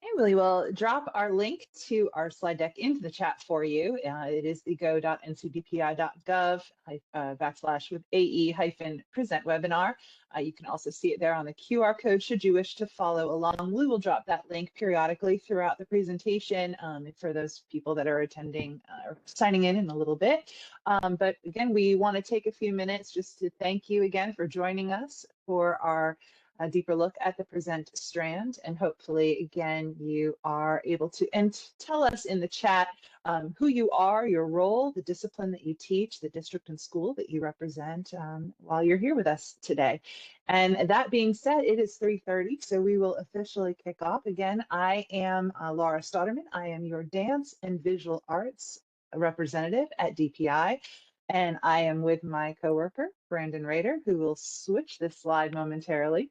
Hey, Willie, will drop our link to our slide deck into the chat for you. It is the go.ncdpi.gov backslash with AE hyphen present webinar. You can also see it there on the QR code should you wish to follow along. We will drop that link periodically throughout the presentation for those people that are attending or signing in a little bit. But again, we want to take a few minutes just to thank you again for joining us for our a deeper look at the present Strand, and hopefully again you are able to tell us in the chat who you are, your role, the discipline that you teach, the district and school that you represent while you're here with us today. And that being said, it is 3:30, so we will officially kick off. Again, I am Laura Stotterman. I am your dance and visual arts representative at DPI. And I am with my coworker, Brandon Rader, who will switch this slide momentarily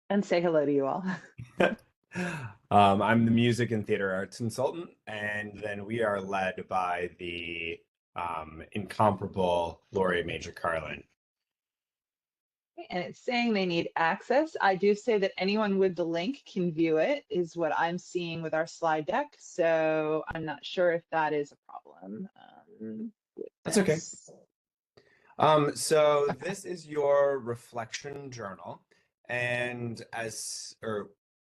and say hello to you all. I'm the music and theater arts consultant, and then we are led by the incomparable Lori Major Carlin. And it's saying they need access. I do say that anyone with the link can view it, is what I'm seeing with our slide deck. So I'm not sure if that is a problem. That's okay. So this is your reflection journal. And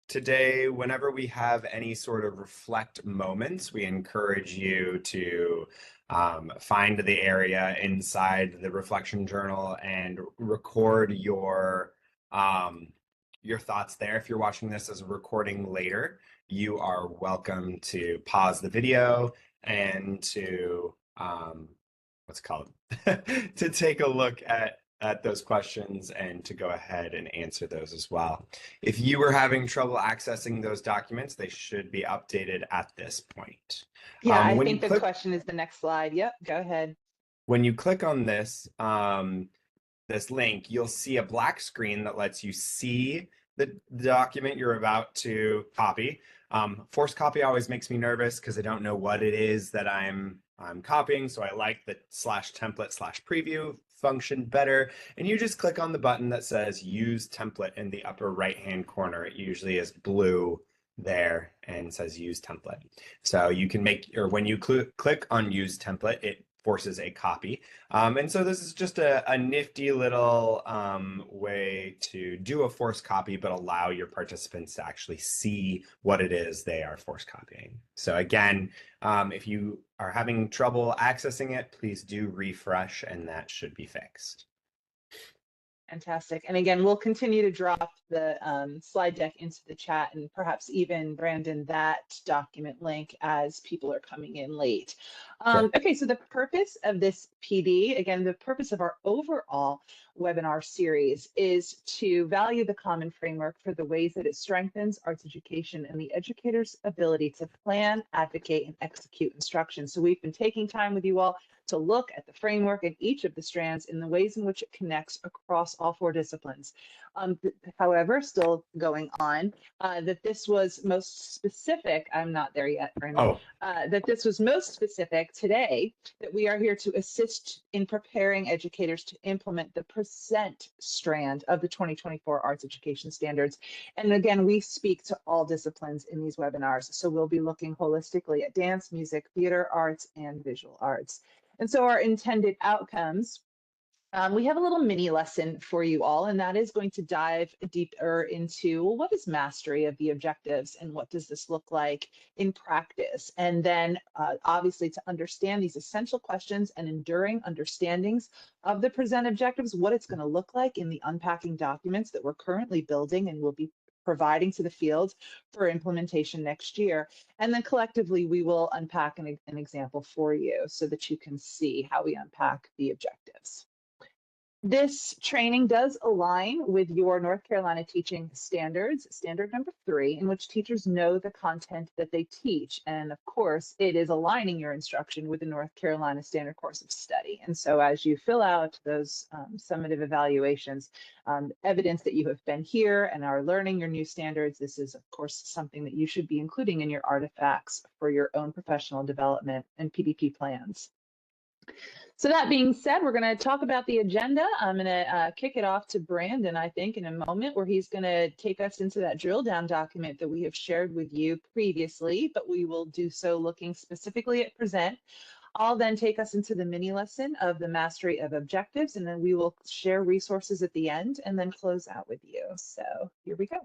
today, whenever we have any sort of reflect moments, we encourage you to find the area inside the reflection journal and record your thoughts there. If you're watching this as a recording later, you are welcome to pause the video and to to take a look at those questions and to go ahead and answer those as well. If you were having trouble accessing those documents, they should be updated at this point. Yeah, I think the question is the next slide. Yep, go ahead. When you click on this, this link, you'll see a black screen that lets you see the document you're about to copy. Forced copy always makes me nervous because I don't know what it is that I'm copying, so I like the /template/preview function better. And you just click on the button that says use template in the upper right hand corner. It usually is blue there and says use template. So you can when you click on use template, it forces a copy. And so this is just a nifty little way to do a forced copy, but allow your participants to actually see what it is they are forced copying. So again, if you are having trouble accessing it, please do refresh and that should be fixed. Fantastic. And again, we'll continue to drop the slide deck into the chat and perhaps even, Brandon, that document link as people are coming in late. Sure. Okay, so the purpose of this PD, again, the purpose of our overall webinar series is to value the common framework for the ways that it strengthens arts education and the educator's ability to plan, advocate, and execute instruction. So we've been taking time with you all to look at the framework and each of the strands in the ways in which it connects across all four disciplines. However, still going on, that this was most specific, I'm not there yet, Brandon, that this was most specific today, that we are here to assist in preparing educators to implement the present strand of the 2024 Arts Education Standards. And again, we speak to all disciplines in these webinars, so we'll be looking holistically at dance, music, theater, arts, and visual arts. And so our intended outcomes, we have a little mini lesson for you all, and that is going to dive deeper into, well, what is mastery of the objectives and what does this look like in practice? And then obviously to understand these essential questions and enduring understandings of the present objectives, what it's going to look like in the unpacking documents that we're currently building and will be providing to the field for implementation next year. And then collectively, we will unpack an example for you so that you can see how we unpack the objectives. This training does align with your North Carolina teaching standards, standard number 3, in which teachers know the content that they teach. And of course, it is aligning your instruction with the North Carolina Standard Course of Study. And so as you fill out those summative evaluations, evidence that you have been here and are learning your new standards, this is of course something that you should be including in your artifacts for your own professional development and PDP plans. So that being said, we're going to talk about the agenda. I'm going to kick it off to Brandon, I think, in a moment, where he's going to take us into that drill down document that we have shared with you previously, but we will do so looking specifically at present. I'll then take us into the mini lesson of the mastery of objectives, and then we will share resources at the end and then close out with you. So here we go.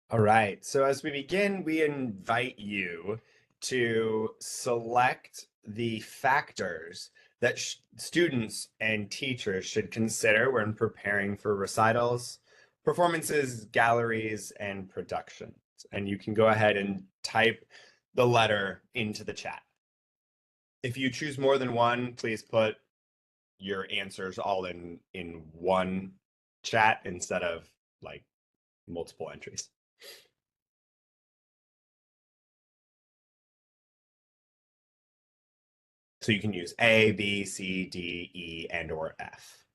All right. So as we begin, we invite you to select the factors that students and teachers should consider when preparing for recitals, performances, galleries, and productions. And you can go ahead and type the letter into the chat. If you choose more than one, please put your answers all in one chat instead of like multiple entries. So you can use A, B, C, D, E, and or F.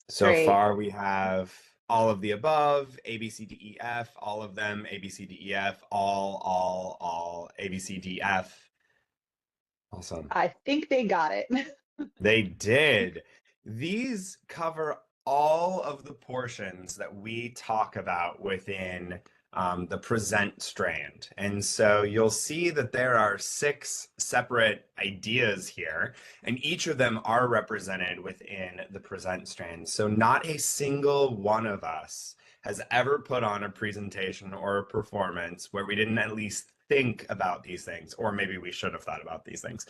So Great. far we have all of the above, A, B, C, D, E, F, all of them, A, B, C, D, E, F, all, A, B, C, D, F. Awesome. I think they got it. They did. These cover all of the portions that we talk about within the present strand. And so you'll see that there are 6 separate ideas here, and each of them are represented within the present strand. So not a single one of us has ever put on a presentation or a performance where we didn't at least think about these things, or maybe we should have thought about these things.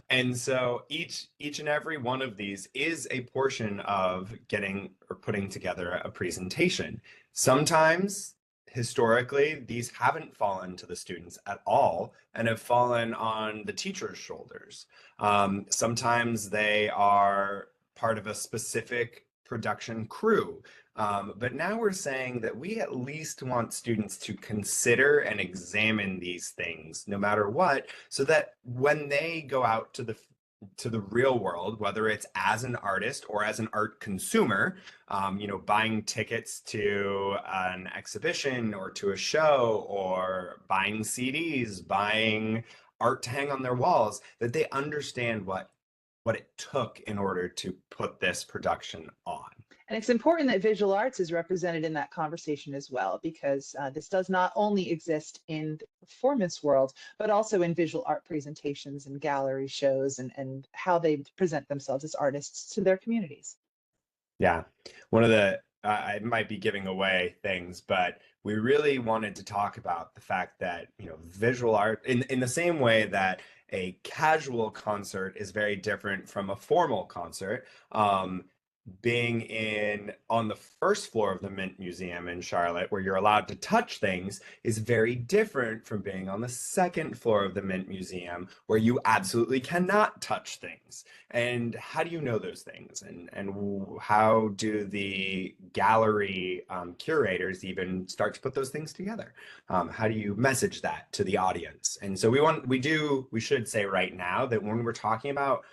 And so each and every one of these is a portion of getting or putting together a presentation. Sometimes, historically, these haven't fallen to the students at all and have fallen on the teacher's shoulders. Sometimes they are part of a specific production crew. But now we're saying that we at least want students to consider and examine these things no matter what, so that when they go out to the real world, whether it's as an artist or as an art consumer, buying tickets to an exhibition or to a show or buying CDs, buying art to hang on their walls, that they understand what it took in order to put this production on. And it's important that visual arts is represented in that conversation as well, because this does not only exist in the performance world, but also in visual art presentations and gallery shows and how they present themselves as artists to their communities. Yeah. One of the, I might be giving away things, but we really wanted to talk about the fact that, visual art, in the same way that a casual concert is very different from a formal concert, being on the first floor of the Mint Museum in Charlotte, where you're allowed to touch things, is very different from being on the second floor of the Mint Museum, where you absolutely cannot touch things. And how do you know those things? And how do the gallery curators even start to put those things together? How do you message that to the audience? And so we should say right now that when we're talking about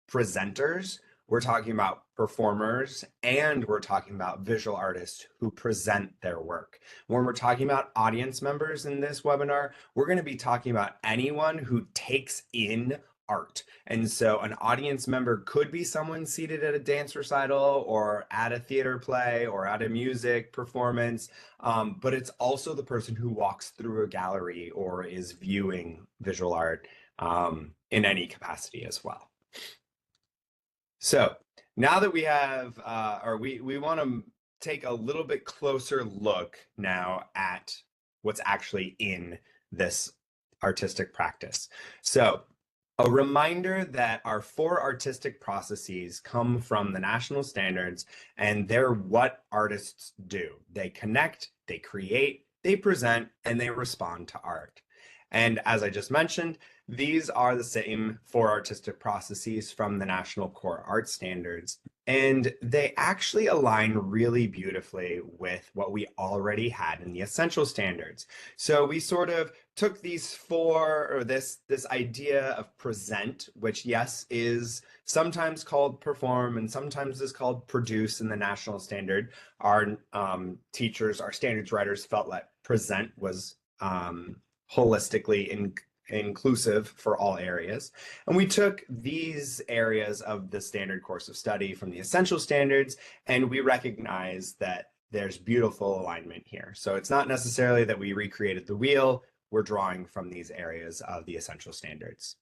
presenters, we're talking about performers, and we're talking about visual artists who present their work. When we're talking about audience members in this webinar, we're going to be talking about anyone who takes in art. And so an audience member could be someone seated at a dance recital or at a theater play or at a music performance, but it's also the person who walks through a gallery or is viewing visual art in any capacity as well. So now that we have, we want to take a little bit closer look now at what's actually in this artistic practice. So a reminder that our 4 artistic processes come from the national standards, and they're what artists do. They connect, they create, they present, and they respond to art. And as I just mentioned, these are the same 4 artistic processes from the National Core Art Standards. And they actually align really beautifully with what we already had in the essential standards. So we sort of took these four, or this idea of present, which yes, is sometimes called perform and sometimes is called produce in the national standard. Our teachers, our standards writers felt that present was holistically inclusive for all areas. And we took these areas of the standard course of study from the essential standards, and we recognize that there's beautiful alignment here. So it's not necessarily that we recreated the wheel, we're drawing from these areas of the essential standards.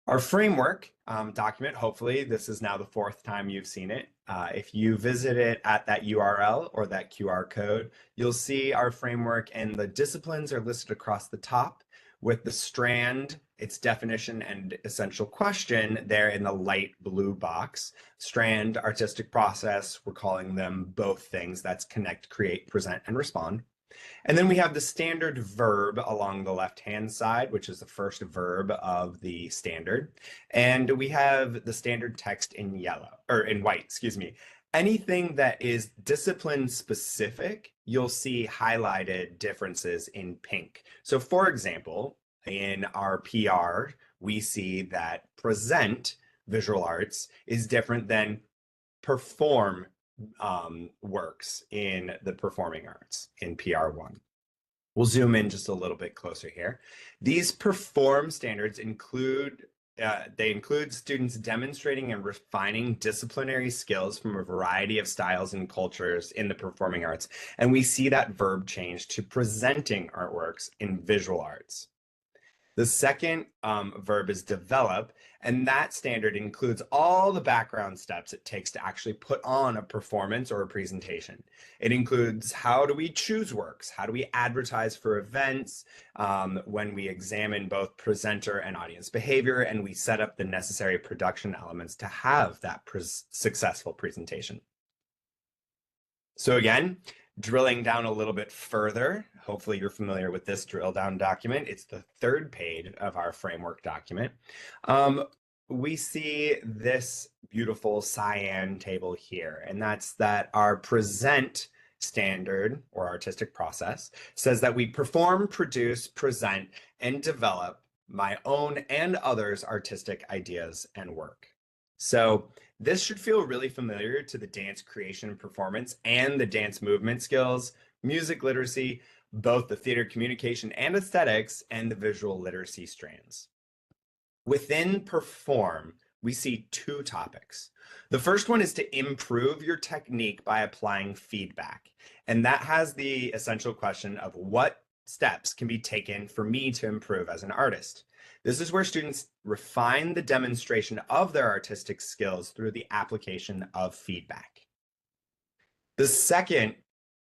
Our framework document, hopefully this is now the fourth time you've seen it. If you visit it at that URL or that QR code, you'll see our framework, and the disciplines are listed across the top with the strand, its definition and essential question there in the light blue box. Strand, artistic process, we're calling them both things. That's connect, create, present, and respond. And then we have the standard verb along the left-hand side, which is the first verb of the standard. And we have the standard text in yellow, or in white, excuse me. Anything that is discipline specific, you'll see highlighted differences in pink. So for example, in our PR, we see that present visual arts is different than perform works in the performing arts in PR1. We'll zoom in just a little bit closer here. These perform standards include students demonstrating and refining disciplinary skills from a variety of styles and cultures in the performing arts. And we see that verb change to presenting artworks in visual arts. The second verb is develop, and that standard includes all the background steps it takes to actually put on a performance or a presentation. It includes how do we choose works, how do we advertise for events, when we examine both presenter and audience behavior, and we set up the necessary production elements to have that successful presentation. So again, drilling down a little bit further, hopefully you're familiar with this drill down document. It's the third page of our framework document. We see this beautiful cyan table here, and that's that our present standard or artistic process says that we perform, produce, present, and develop my own and others' artistic ideas and work. So this should feel really familiar to the dance creation and performance and the dance movement skills, music literacy, both the theater communication and aesthetics, and the visual literacy strands. Within perform, we see two topics. The first one is to improve your technique by applying feedback. And that has the essential question of what steps can be taken for me to improve as an artist. This is where students refine the demonstration of their artistic skills through the application of feedback. The second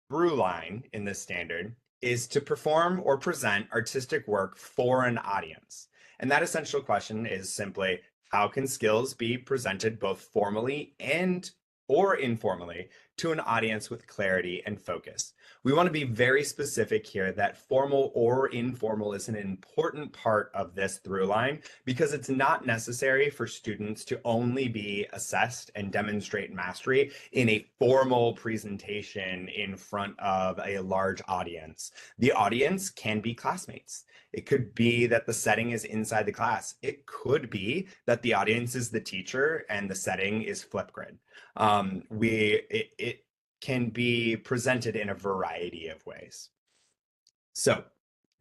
through line in this standard is to perform or present artistic work for an audience. And that essential question is simply, how can skills be presented both formally and or informally to an audience with clarity and focus? We want to be very specific here that formal or informal is an important part of this through line, because it's not necessary for students to only be assessed and demonstrate mastery in a formal presentation in front of a large audience. The audience can be classmates. It could be that the setting is inside the class. It could be that the audience is the teacher and the setting is Flipgrid. It can be presented in a variety of ways. So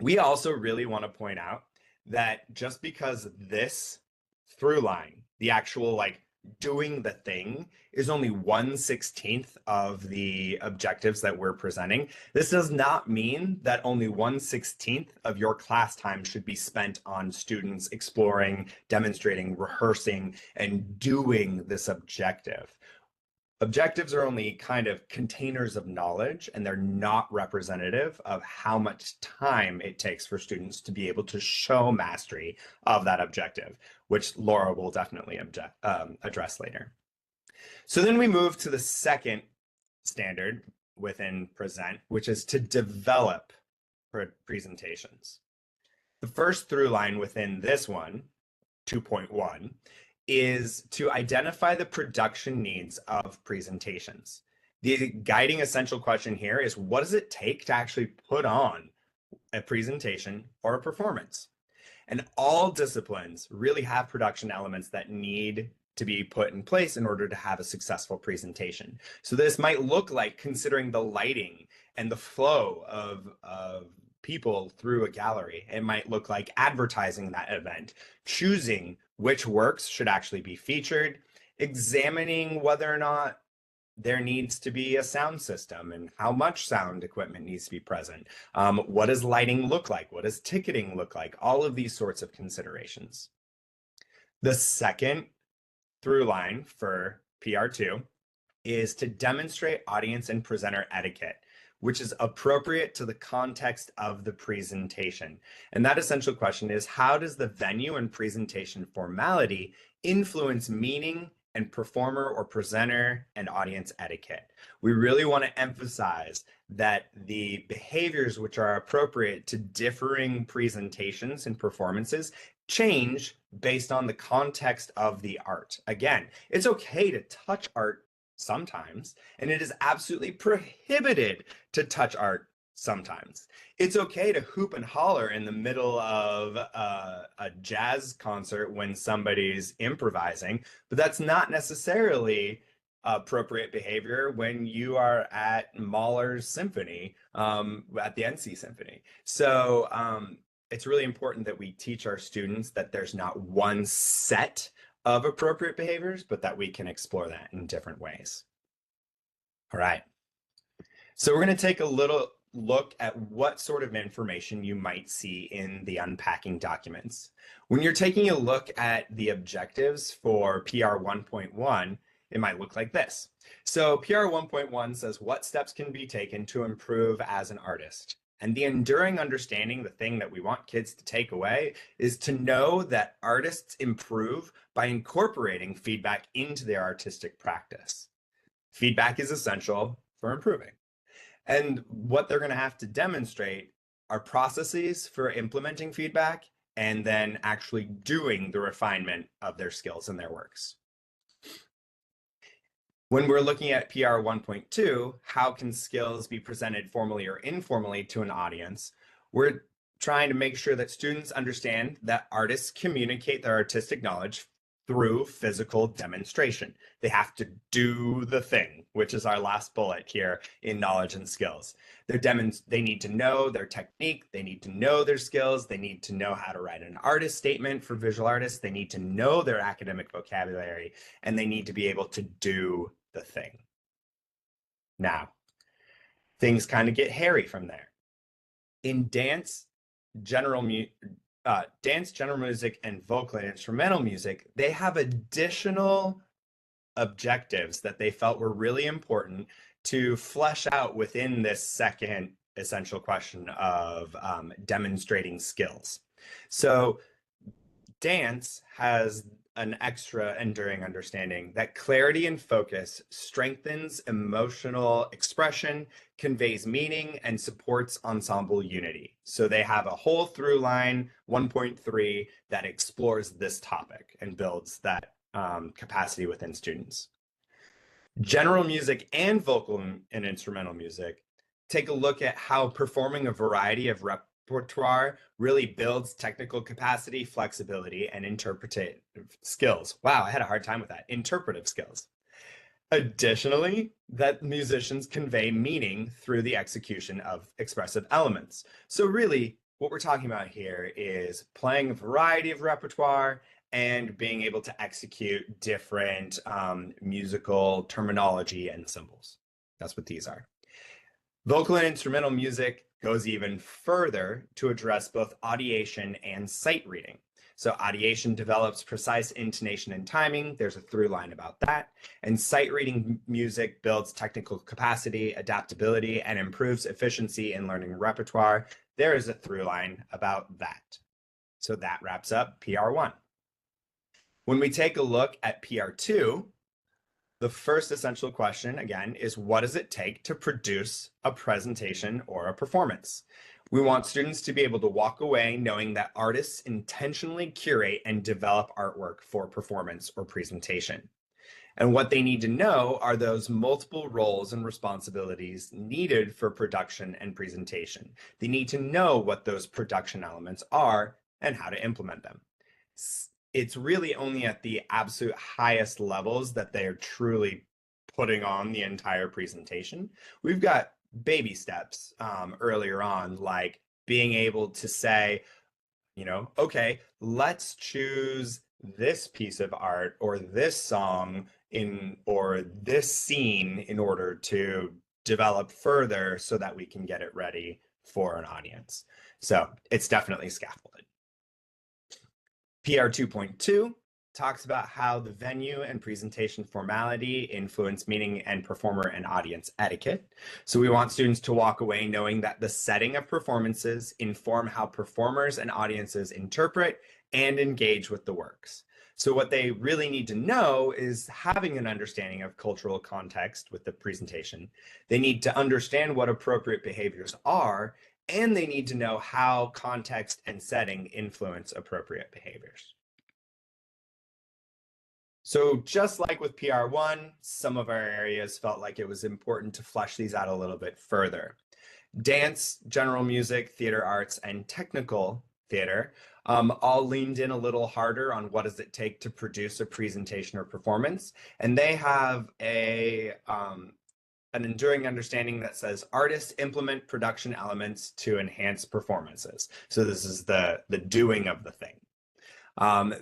we also really want to point out that just because this through line, the actual like doing the thing, is only 1/16 of the objectives that we're presenting, this does not mean that only 1/16 of your class time should be spent on students exploring, demonstrating, rehearsing, and doing this objective. Objectives are only kind of containers of knowledge, and they're not representative of how much time it takes for students to be able to show mastery of that objective, which Laura will definitely address later. So then we move to the second standard within present, which is to develop presentations. The first through line within this one, 2.1, is to identify the production needs of presentations. The guiding essential question here is, what does it take to actually put on a presentation or a performance? And all disciplines really have production elements that need to be put in place in order to have a successful presentation. So this might look like considering the lighting and the flow of people through a gallery. It might look like advertising that event, choosing which works should actually be featured, examining whether or not there needs to be a sound system and how much sound equipment needs to be present. What does lighting look like? What does ticketing look like? All of these sorts of considerations. The second through line for PR2 is to demonstrate audience and presenter etiquette, which is appropriate to the context of the presentation. And that essential question is, how does the venue and presentation formality influence meaning and performer or presenter and audience etiquette? We really want to emphasize that the behaviors which are appropriate to differing presentations and performances change based on the context of the art. Again, it's okay to touch art sometimes, and it is absolutely prohibited to touch art sometimes. It's okay to hoop and holler in the middle of a jazz concert when somebody's improvising, but that's not necessarily appropriate behavior when you are at Mahler's symphony, at the NC Symphony. So it's really important that we teach our students that there's not one set of appropriate behaviors, but that we can explore that in different ways. All right. So we're going to take a little look at what sort of information you might see in the unpacking documents. When you're taking a look at the objectives for PR 1.1, it might look like this. So PR 1.1 says what steps can be taken to improve as an artist. And the enduring understanding, the thing that we want kids to take away, is to know that artists improve by incorporating feedback into their artistic practice. Feedback is essential for improving. And what they're going to have to demonstrate are processes for implementing feedback and then actually doing the refinement of their skills and their works. When we're looking at PR 1.2, how can skills be presented formally or informally to an audience? We're trying to make sure that students understand that artists communicate their artistic knowledge through physical demonstration. They have to do the thing, which is our last bullet here in knowledge and skills. They need to know their technique, they need to know their skills, they need to know how to write an artist statement for visual artists, they need to know their academic vocabulary, and they need to be able to do the thing. Now, things kind of get hairy from there. In dance, general music, and vocal and instrumental music, they have additional objectives that they felt were really important to flesh out within this second essential question of demonstrating skills. So dance has an extra enduring understanding that clarity and focus strengthens emotional expression, conveys meaning, and supports ensemble unity. So they have a whole through line 1.3 that explores this topic and builds that capacity within students. General music and vocal and instrumental music take a look at how performing a variety of repertoire really builds technical capacity, flexibility, and interpretive skills. Wow, I had a hard time with that. Interpretive skills. Additionally, that musicians convey meaning through the execution of expressive elements. So really, what we're talking about here is playing a variety of repertoire and being able to execute different musical terminology and symbols. That's what these are. Vocal and instrumental music goes even further to address both audiation and sight reading. So audiation develops precise intonation and timing. There's a through line about that. And sight reading music builds technical capacity, adaptability, and improves efficiency in learning repertoire. There is a through line about that. So that wraps up PR1. When we take a look at PR2, the first essential question, again, is what does it take to produce a presentation or a performance? We want students to be able to walk away knowing that artists intentionally curate and develop artwork for performance or presentation. And what they need to know are those multiple roles and responsibilities needed for production and presentation. They need to know what those production elements are and how to implement them. It's really only at the absolute highest levels that they're truly putting on the entire presentation. We've got baby steps earlier on, like being able to say, okay, let's choose this piece of art or this song or this scene in order to develop further so that we can get it ready for an audience. So it's definitely scaffolded. PR 2.2 talks about how the venue and presentation formality influence meaning and performer and audience etiquette. So we want students to walk away knowing that the setting of performances inform how performers and audiences interpret and engage with the works. So what they really need to know is having an understanding of cultural context with the presentation. They need to understand what appropriate behaviors are, and they need to know how context and setting influence appropriate behaviors. So just like with PR1, some of our areas felt like it was important to flesh these out a little bit further. Dance, general music, theater arts, and technical theater all leaned in a little harder on what does it take to produce a presentation or performance. And they have an enduring understanding that says artists implement production elements to enhance performances. So this is the doing of the thing.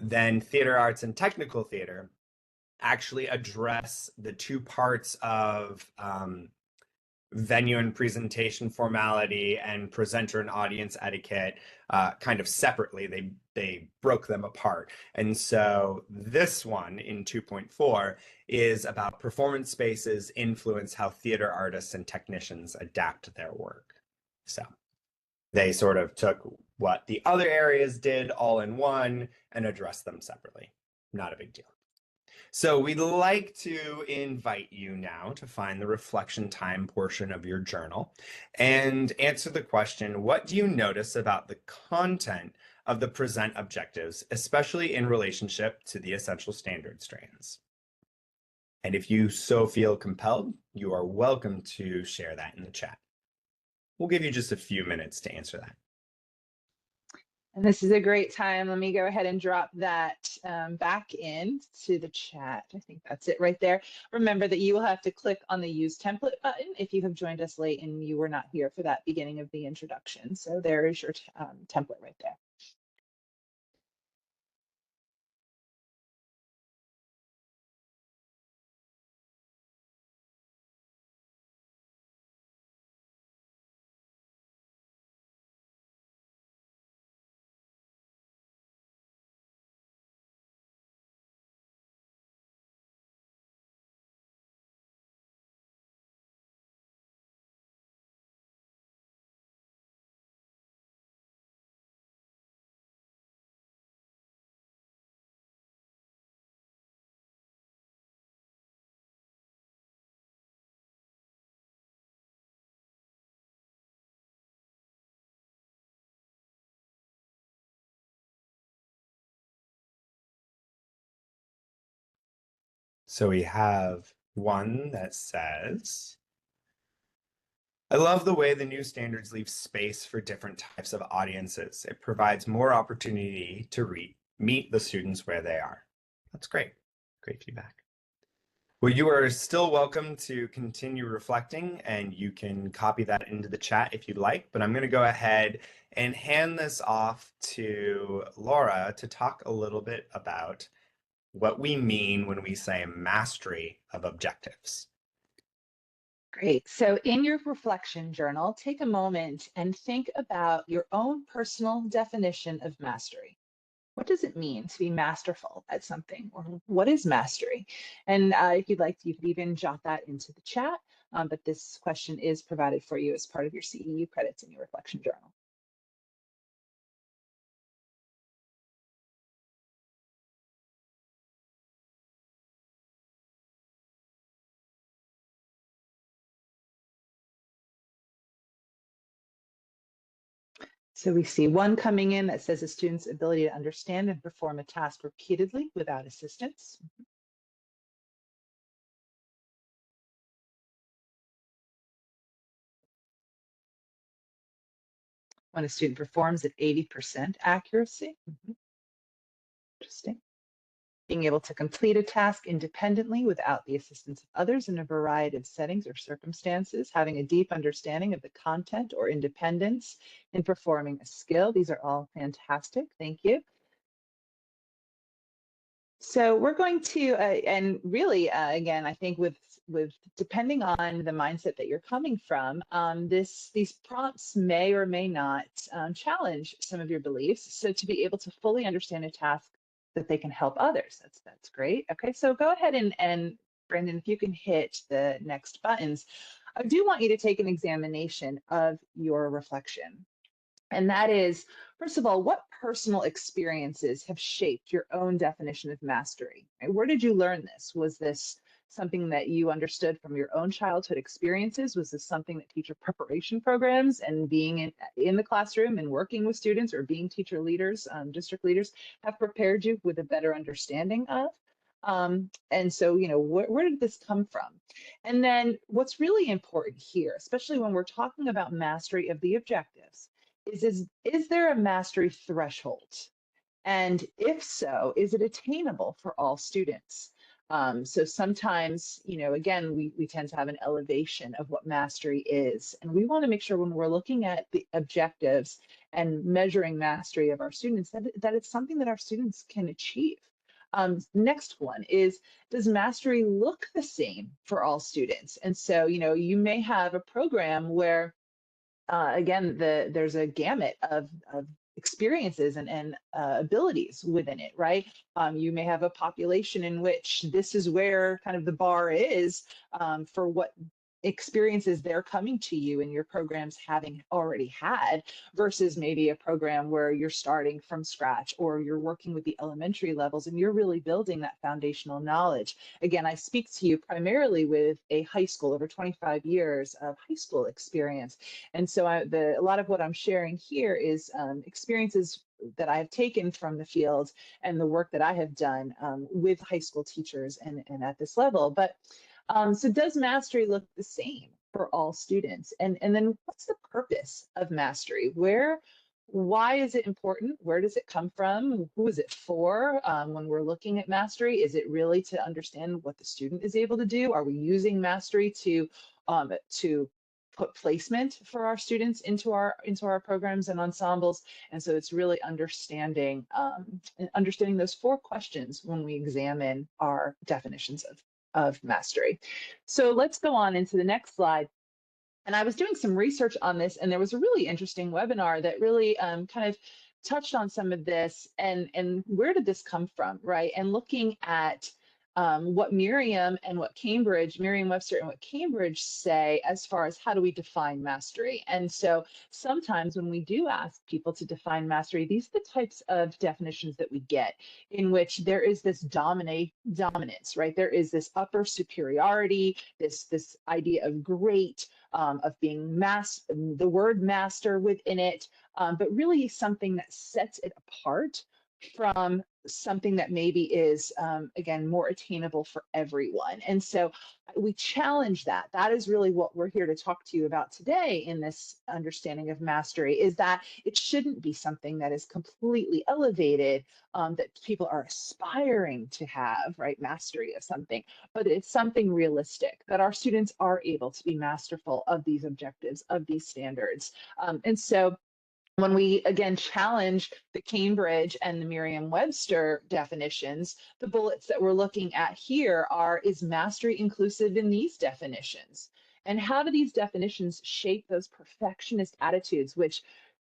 Then theater arts and technical theater actually address the two parts of venue and presentation formality and presenter and audience etiquette kind of separately. They broke them apart. And so this one in 2.4 is about performance spaces influence how theater artists and technicians adapt their work. So they sort of took what the other areas did all in one and addressed them separately. Not a big deal. So we'd like to invite you now to find the reflection time portion of your journal and answer the question, what do you notice about the content of the present objectives, especially in relationship to the essential standard strands? And if you so feel compelled, you are welcome to share that in the chat. We'll give you just a few minutes to answer that. And this is a great time. Let me go ahead and drop that back in to the chat. I think that's it right there. Remember that you will have to click on the use template button if you have joined us late and you were not here for that beginning of the introduction. So there is your template right there. So we have one that says, I love the way the new standards leave space for different types of audiences. It provides more opportunity to meet the students where they are. That's great. Great feedback. Well, you are still welcome to continue reflecting, and you can copy that into the chat if you'd like, but I'm going to go ahead and hand this off to Laura to talk a little bit about what we mean when we say mastery of objectives. Great. So in your reflection journal, take a moment and think about your own personal definition of mastery. What does it mean to be masterful at something, or what is mastery? And if you'd like, you could even jot that into the chat, but this question is provided for you as part of your CEU credits in your reflection journal. So we see one coming in that says a student's ability to understand and perform a task repeatedly without assistance. When a student performs at 80% accuracy. Interesting. Being able to complete a task independently without the assistance of others in a variety of settings or circumstances, having a deep understanding of the content or independence in performing a skill. These are all fantastic. Thank you. So we're going to, and really, again, I think with depending on the mindset that you're coming from, these prompts may or may not challenge some of your beliefs. So to be able to fully understand a task that they can help others, that's great. Okay, so go ahead and Brandon, if you can hit the next buttons, I do want you to take an examination of your reflection. And that is, first of all, what personal experiences have shaped your own definition of mastery? Right? Where did you learn this? Was this something that you understood from your own childhood experiences? Was this something that teacher preparation programs and being in the classroom and working with students or being teacher leaders, district leaders, have prepared you with a better understanding of? And so, where did this come from? And then what's really important here, especially when we're talking about mastery of the objectives, is there a mastery threshold? And if so, is it attainable for all students? So sometimes, again, we tend to have an elevation of what mastery is. And we want to make sure when we're looking at the objectives and measuring mastery of our students, that it's something that our students can achieve. Next one is, does mastery look the same for all students? And so, you may have a program where again, there's a gamut of experiences and abilities within it, right? You may have a population in which this is where kind of the bar is for what experiences they're coming to you and your programs having already had versus maybe a program where you're starting from scratch or you're working with the elementary levels and you're really building that foundational knowledge. Again, I speak to you primarily with a high school, over 25 years of high school experience. And so a lot of what I'm sharing here is experiences that I've taken from the field and the work that I have done with high school teachers and at this level. But so does mastery look the same for all students? And then what's the purpose of mastery? Why is it important? Where does it come from? Who is it for? When we're looking at mastery, is it really to understand what the student is able to do? Are we using mastery to put placement for our students into our programs and ensembles? And so it's really understanding those four questions when we examine our definitions of mastery. So let's go on into the next slide. And I was doing some research on this, and there was a really interesting webinar that really kind of touched on some of this and where did this come from, right? And looking at what Merriam-Webster and what Cambridge say as far as how do we define mastery. And so sometimes when we do ask people to define mastery, these are the types of definitions that we get in which there is this dominance, right? There is this upper superiority, this idea of great, of being the word master within it, but really something that sets it apart from something that maybe is, again, more attainable for everyone. And so we challenge that. That is really what we're here to talk to you about today in this understanding of mastery, is that it shouldn't be something that is completely elevated, that people are aspiring to have, right? Mastery of something, but it's something realistic, that our students are able to be masterful of these objectives, of these standards. And so when we again challenge the Cambridge and the Merriam-Webster definitions, the bullets that we're looking at here are, is mastery inclusive in these definitions? And how do these definitions shape those perfectionist attitudes, which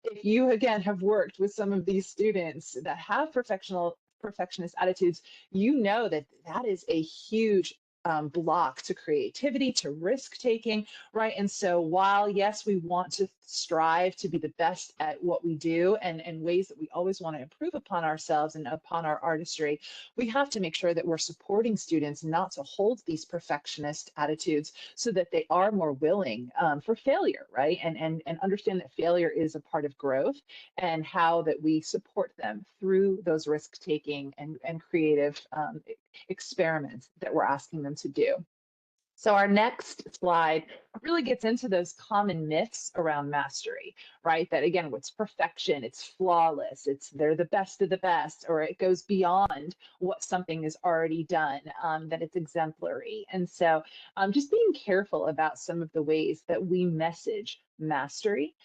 if you again have worked with some of these students that have perfectionist attitudes, you know that is a huge block to creativity, to risk taking, right? And so while, yes, we want to strive to be the best at what we do and ways that we always want to improve upon ourselves and upon our artistry, we have to make sure that we're supporting students not to hold these perfectionist attitudes so that they are more willing for failure, right? And understand that failure is a part of growth and how that we support them through those risk taking and creative experiments that we're asking them to do. So our next slide really gets into those common myths around mastery, right? That again, what's perfection, it's flawless, it's they're the best of the best, or it goes beyond what something is already done, that it's exemplary. And so just being careful about some of the ways that we message mastery,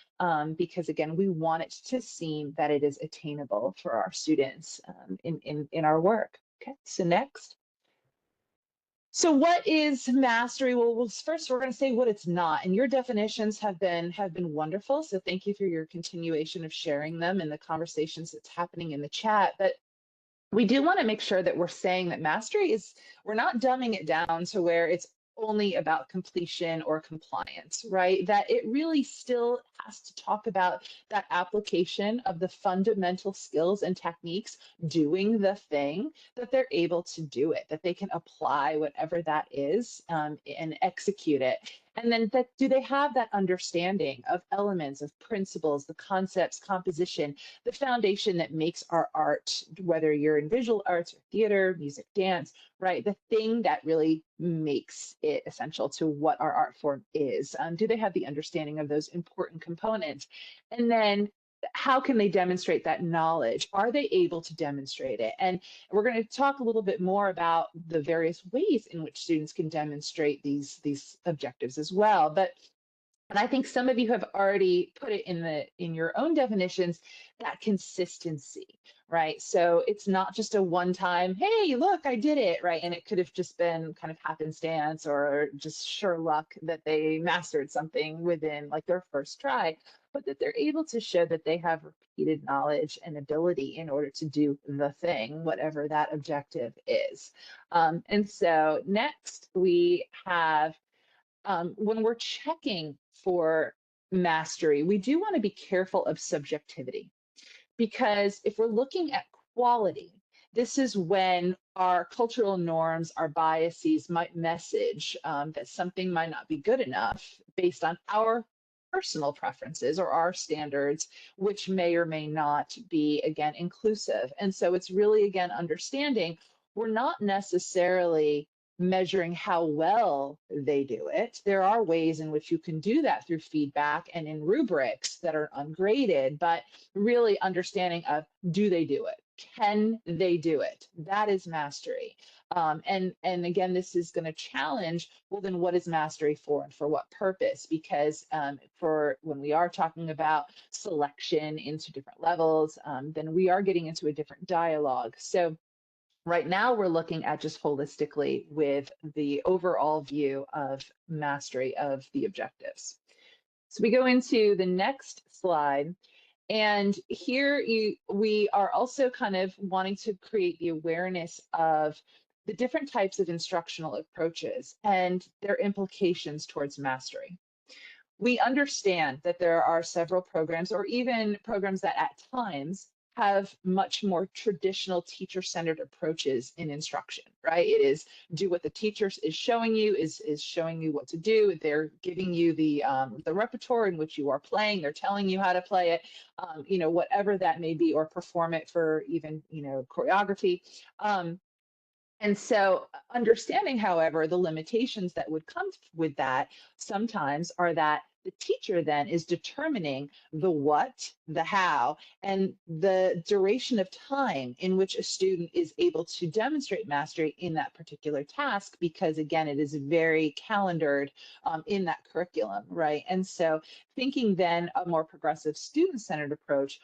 because again, we want it to seem that it is attainable for our students in our work. Okay, so next. So what is mastery? Well, first we're going to say what it's not, and your definitions have been wonderful. So thank you for your continuation of sharing them and the conversations that's happening in the chat. But we do want to make sure that we're saying that mastery is, we're not dumbing it down to where it's only about completion or compliance, right? That it really still has to talk about that application of the fundamental skills and techniques doing the thing, that they're able to do it, that they can apply whatever that is and execute it. And then that, do they have that understanding of elements, of principles, the concepts, composition, the foundation that makes our art, whether you're in visual arts or theater, music, dance, right? The thing that really makes it essential to what our art form is. Do they have the understanding of those important components? And then how can they demonstrate that knowledge? Are they able to demonstrate it? And we're going to talk a little bit more about the various ways in which students can demonstrate these objectives as well. But and I think some of you have already put it in your own definitions, that consistency, right? So it's not just a one-time, hey, look, I did it, right? And it could have just been kind of happenstance or just sure luck that they mastered something within like their first try, but that they're able to show that they have repeated knowledge and ability in order to do the thing, whatever that objective is. And so next we have when we're checking for mastery, we do want to be careful of subjectivity, because if we're looking at quality, this is when our cultural norms, our biases might message that something might not be good enough based on our personal preferences or our standards, which may or may not be, again, inclusive. And so it's really, again, understanding we're not necessarily measuring how well they do it. There are ways in which you can do that through feedback and in rubrics that are ungraded, but really understanding of, do they do it? Can they do it? That is mastery. And again, this is going to challenge, well, then what is mastery for and for what purpose? Because for when we are talking about selection into different levels, then we are getting into a different dialogue. So right now we're looking at just holistically with the overall view of mastery of the objectives. So we go into the next slide. And here we are also kind of wanting to create the awareness of the different types of instructional approaches and their implications towards mastery. We understand that there are several programs, or even programs that at times have much more traditional teacher-centered approaches in instruction, right? It is do what the teacher is showing you, is showing you what to do. They're giving you the repertoire in which you are playing. They're telling you how to play it, whatever that may be, or perform it for even, choreography. And so understanding, however, the limitations that would come with that sometimes are that the teacher then is determining the what, the how, and the duration of time in which a student is able to demonstrate mastery in that particular task, because again, it is very calendared in that curriculum, right? And so thinking then a more progressive student-centered approach,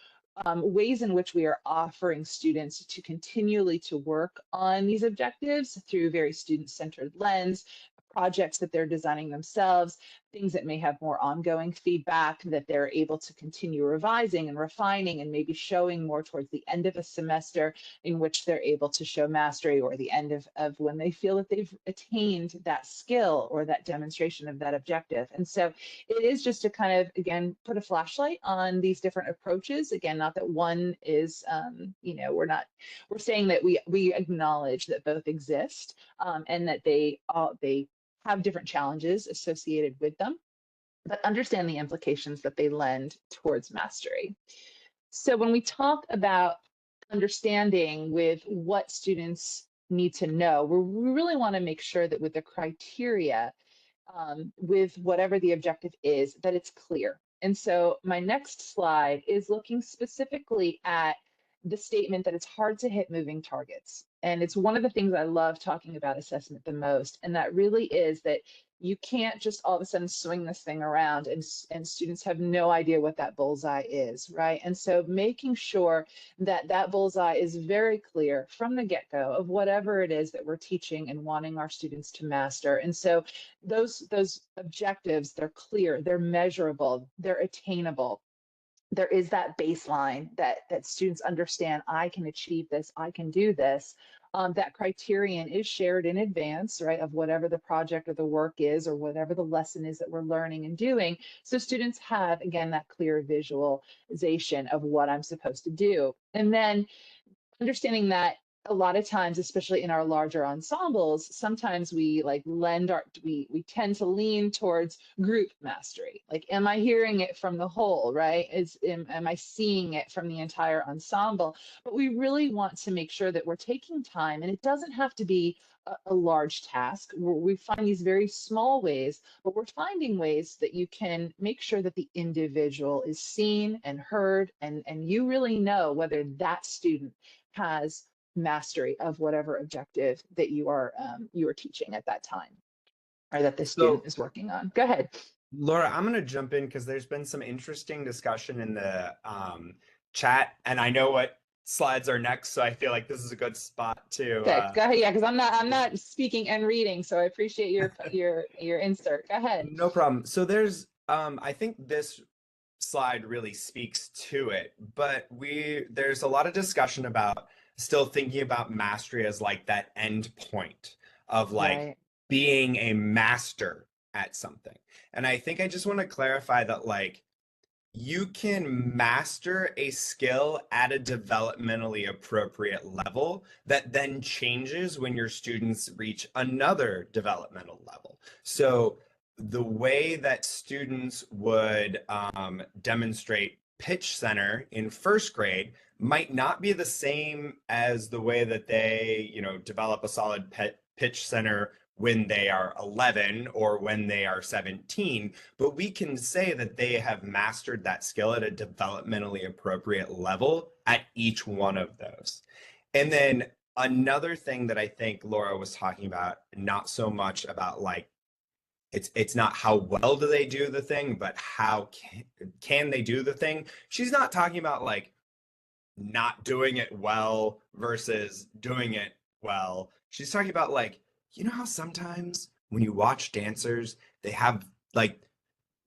ways in which we are offering students to continually to work on these objectives through very student-centered lens, projects that they're designing themselves, things that may have more ongoing feedback that they're able to continue revising and refining and maybe showing more towards the end of a semester in which they're able to show mastery, or the end of when they feel that they've attained that skill or that demonstration of that objective. And so it is just to kind of, again, put a flashlight on these different approaches. Again, not that one is, we're saying that we acknowledge that both exist, and that they have different challenges associated with them, but understand the implications that they lend towards mastery. So when we talk about understanding with what students need to know, we really want to make sure that with the criteria, with whatever the objective is, that it's clear. And so my next slide is looking specifically at the statement that it's hard to hit moving targets. And it's one of the things I love talking about assessment the most. And that really is that you can't just all of a sudden swing this thing around and students have no idea what that bullseye is, right? And so making sure that that bullseye is very clear from the get-go of whatever it is that we're teaching and wanting our students to master. And so those objectives, they're clear, they're measurable, they're attainable. There is that baseline that students understand, I can achieve this, I can do this. That criterion is shared in advance, right, of whatever the project or the work is, or whatever the lesson is that we're learning and doing. So students have, again, that clear visualization of what I'm supposed to do. And then understanding that a lot of times, especially in our larger ensembles, sometimes we we tend to lean towards group mastery. Like, am I hearing it from the whole, right? Am I seeing it from the entire ensemble? But we really want to make sure that we're taking time, and it doesn't have to be a large task. We find these very small ways, but we're finding ways that you can make sure that the individual is seen and heard, and you really know whether that student has mastery of whatever objective that you are teaching at that time, or that the student So, is working on. Go ahead. Laura, I'm going to jump in because there's been some interesting discussion in the chat, and I know what slides are next, so I feel like this is a good spot to. Perfect. Go ahead. Yeah, because I'm not speaking and reading, so I appreciate your insert. Go ahead. No problem. So there's, I think this slide really speaks to it, but there's a lot of discussion about still thinking about mastery as like that end point of like Right. being a master at something. And I think I just want to clarify that like you can master a skill at a developmentally appropriate level that then changes when your students reach another developmental level. So the way that students would demonstrate pitch center in first grade might not be the same as the way that they, develop a solid pitch center when they are 11 or when they are 17, but we can say that they have mastered that skill at a developmentally appropriate level at each one of those. And then another thing that I think Laura was talking about, not so much about like, it's not how well do they do the thing, but how can they do the thing. She's not talking about like not doing it well versus doing it well. She's talking about like, you know how sometimes when you watch dancers, they have like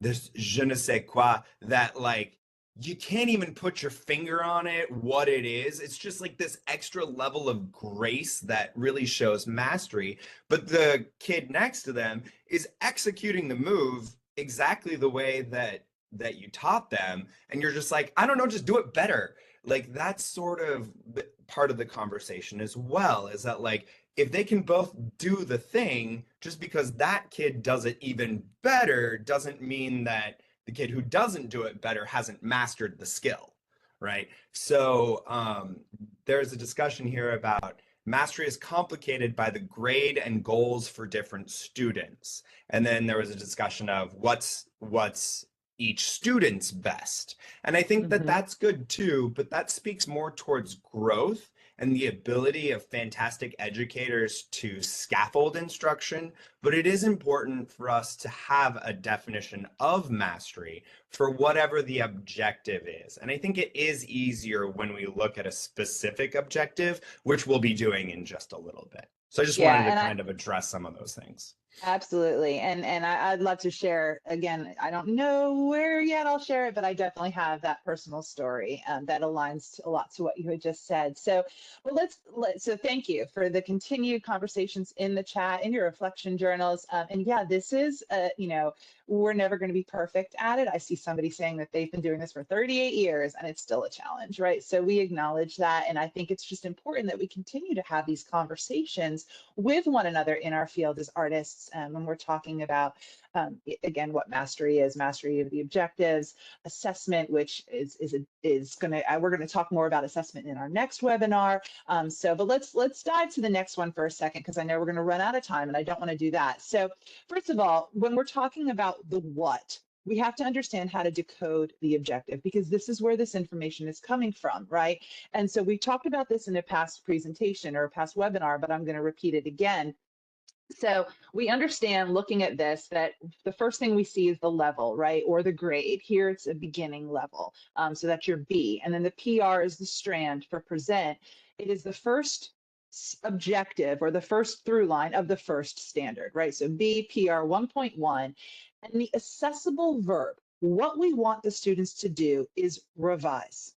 this je ne sais quoi that like you can't even put your finger on it, what it is. It's just like this extra level of grace that really shows mastery. But the kid next to them is executing the move exactly the way that you taught them. And you're just like, I don't know, just do it better. Like that's sort of part of the conversation as well, is that like if they can both do the thing, just because that kid does it even better doesn't mean that the kid who doesn't do it better hasn't mastered the skill, right? So there's a discussion here about mastery is complicated by the grade and goals for different students. And then there was a discussion of what's each student's best. And I think that Mm-hmm. that's good too, but that speaks more towards growth and the ability of fantastic educators to scaffold instruction. But it is important for us to have a definition of mastery for whatever the objective is. And I think it is easier when we look at a specific objective, which we'll be doing in just a little bit. So I just Yeah, wanted to and kind of address some of those things. Absolutely. And I'd love to share again. I don't know where yet I'll share it, but I definitely have that personal story that aligns a lot to what you had just said. So, well, so thank you for the continued conversations in the chat, in your reflection journals. And yeah, this is, we're never going to be perfect at it. I see somebody saying that they've been doing this for 38 years and it's still a challenge, right? So we acknowledge that. And I think it's just important that we continue to have these conversations with one another in our field as artists when we're talking about again what mastery is, mastery of the objectives, assessment, which is going to we're going to talk more about assessment in our next webinar. But let's dive to the next one for a second, because I know we're going to run out of time and I don't want to do that. So first of all, when we're talking about the what, we have to understand how to decode the objective, because this is where this information is coming from, right? And so we talked about this in a past presentation or a past webinar, but I'm going to repeat it again. So we understand, looking at this, that the first thing we see is the level, right? Or the grade. Here it's a beginning level. So that's your B. And then the PR is the strand for present. It is the first objective or the first through line of the first standard, right? So B, PR 1.1. And the accessible verb, what we want the students to do is revise.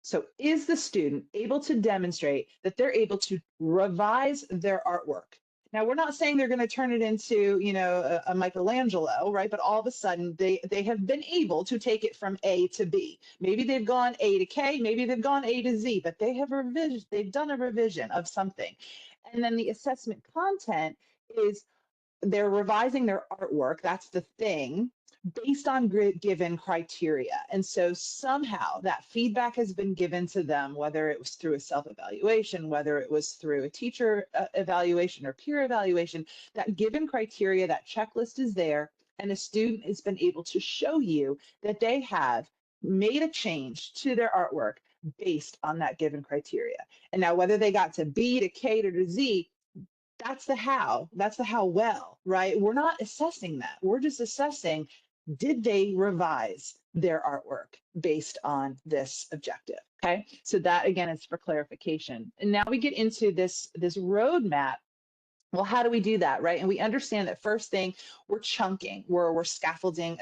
So is the student able to demonstrate that they're able to revise their artwork? Now, we're not saying they're going to turn it into, a Michelangelo, right? But all of a sudden, they have been able to take it from A to B. Maybe they've gone A to K, maybe they've gone A to Z, but they've done a revision of something. And then the assessment content is they're revising their artwork. That's the thing, based on given criteria. And so somehow that feedback has been given to them, whether it was through a self-evaluation, whether it was through a teacher evaluation or peer evaluation, that given criteria, that checklist is there, and a student has been able to show you that they have made a change to their artwork based on that given criteria. And now whether they got to B to K to Z, that's the how well, right? We're not assessing that. We're just assessing, did they revise their artwork based on this objective? Okay, so that again is for clarification. And now we get into this roadmap. Well, how do we do that, right? And we understand that first thing, we're chunking, we're scaffolding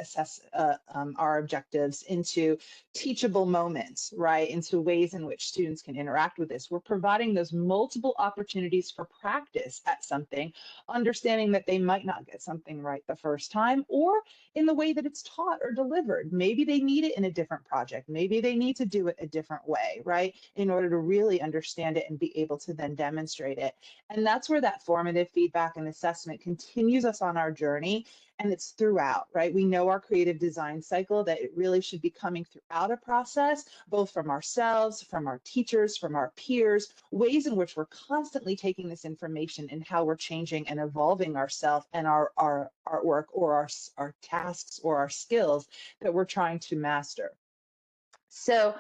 our objectives into teachable moments, right? Into ways in which students can interact with this. We're providing those multiple opportunities for practice at something, understanding that they might not get something right the first time, or in the way that it's taught or delivered. Maybe they need it in a different project. Maybe they need to do it a different way, right? In order to really understand it and be able to then demonstrate it. And that's where that formative feedback and assessment continues us on our journey. And it's throughout, right? We know our creative design cycle, that it really should be coming throughout a process, both from ourselves, from our teachers, from our peers, ways in which we're constantly taking this information and how we're changing and evolving ourselves and our artwork, or our tasks or our skills that we're trying to master. So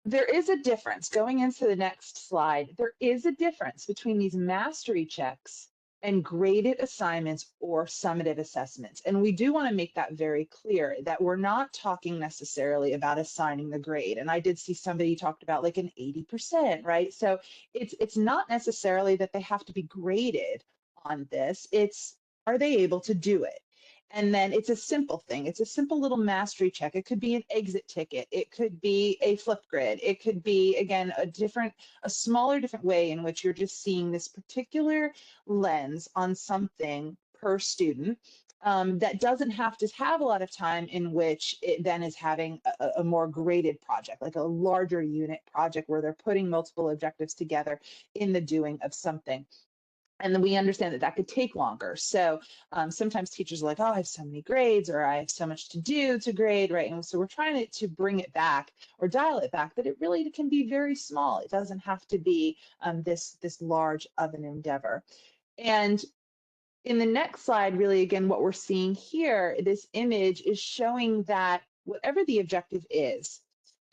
there is a difference, going into the next slide. There is a difference between these mastery checks and graded assignments or summative assessments. And we do want to make that very clear, that we're not talking necessarily about assigning the grade. And I did see somebody talked about like an 80%, right? So it's not necessarily that they have to be graded on this. It's, are they able to do it? And then it's a simple thing. It's a simple little mastery check. It could be an exit ticket. It could be a Flipgrid. It could be, again, a smaller, different way in which you're just seeing this particular lens on something per student. That doesn't have to have a lot of time, in which it then is having a more graded project, like a larger unit project where they're putting multiple objectives together in the doing of something. And then we understand that that could take longer. So sometimes teachers are like, oh, I have so many grades, or I have so much to do to grade, right? And so we're trying to bring it back or dial it back, that it really can be very small. It doesn't have to be this large of an endeavor. And in the next slide, really, again, what we're seeing here, this image is showing that whatever the objective is,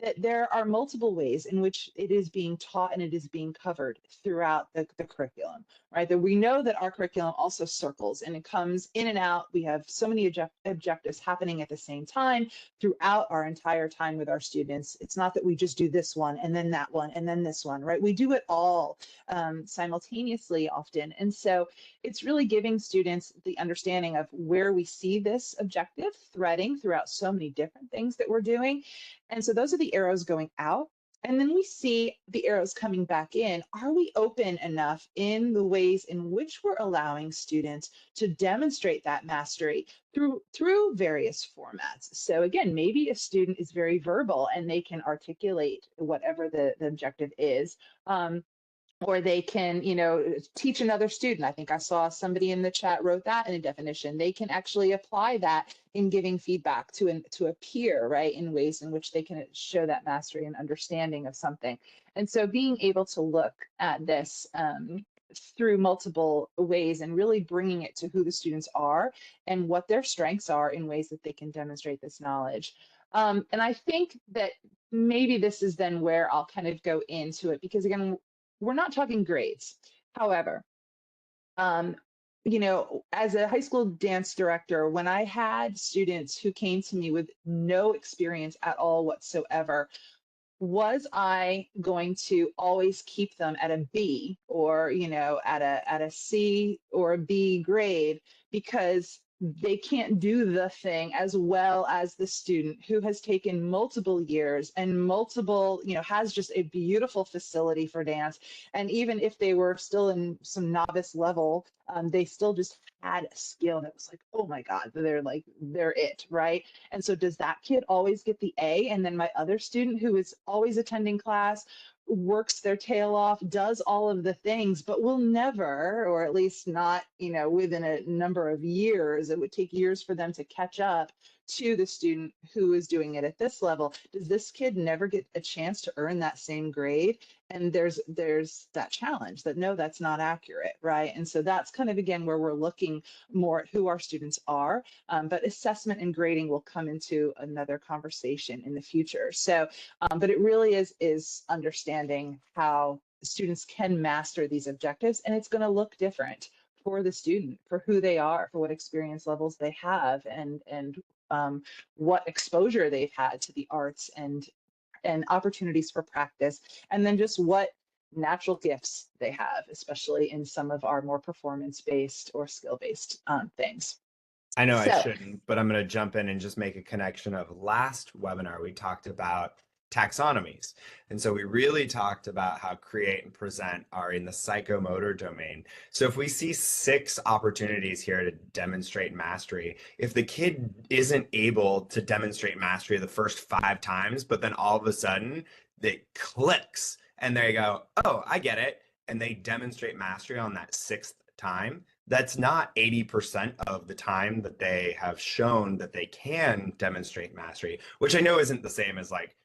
that there are multiple ways in which it is being taught and it is being covered throughout the curriculum, right? That we know that our curriculum also circles and it comes in and out. We have so many objectives happening at the same time throughout our entire time with our students. It's not that we just do this one and then that one and then this one, right? We do it all simultaneously often. And so it's really giving students the understanding of where we see this objective threading throughout so many different things that we're doing. And so those are the arrows going out. And then we see the arrows coming back in. Are we open enough in the ways in which we're allowing students to demonstrate that mastery through various formats? So again, maybe a student is very verbal and they can articulate whatever the objective is. Or they can, teach another student. I think I saw somebody in the chat wrote that in a definition. They can actually apply that in giving feedback to a peer, right, in ways in which they can show that mastery and understanding of something. And so being able to look at this through multiple ways and really bringing it to who the students are and what their strengths are in ways that they can demonstrate this knowledge. And I think that maybe this is then where I'll kind of go into it, because again, we're not talking grades. However, um, as a high school dance director, when I had students who came to me with no experience at all whatsoever, was I going to always keep them at a B or, at a C or a B grade because they can't do the thing as well as the student who has taken multiple years and multiple, has just a beautiful facility for dance. And even if they were still in some novice level, they still just had a skill that was like, oh my God, they're it, right? And so does that kid always get the A? And then my other student who is always attending class works their tail off, does all of the things, but will never, or at least not, within a number of years, it would take years for them to catch up to the student who is doing it at this level. Does this kid never get a chance to earn that same grade? And there's that challenge that no, that's not accurate, right? And so that's kind of again where we're looking more at who our students are, but assessment and grading will come into another conversation in the future. So, but it really is understanding how students can master these objectives, and it's going to look different for the student, for who they are, for what experience levels they have, and what exposure they've had to the arts and opportunities for practice, and then just what natural gifts they have, especially in some of our more performance-based or skill-based things. I know I So, shouldn't, but I'm going to jump in and just make a connection of last webinar. We talked about taxonomies. And so we really talked about how create and present are in the psychomotor domain. So if we see 6 opportunities here to demonstrate mastery, if the kid isn't able to demonstrate mastery the first 5 times, but then all of a sudden it clicks and they go, oh, I get it. And they demonstrate mastery on that 6th time, that's not 80% of the time that they have shown that they can demonstrate mastery, which I know isn't the same as like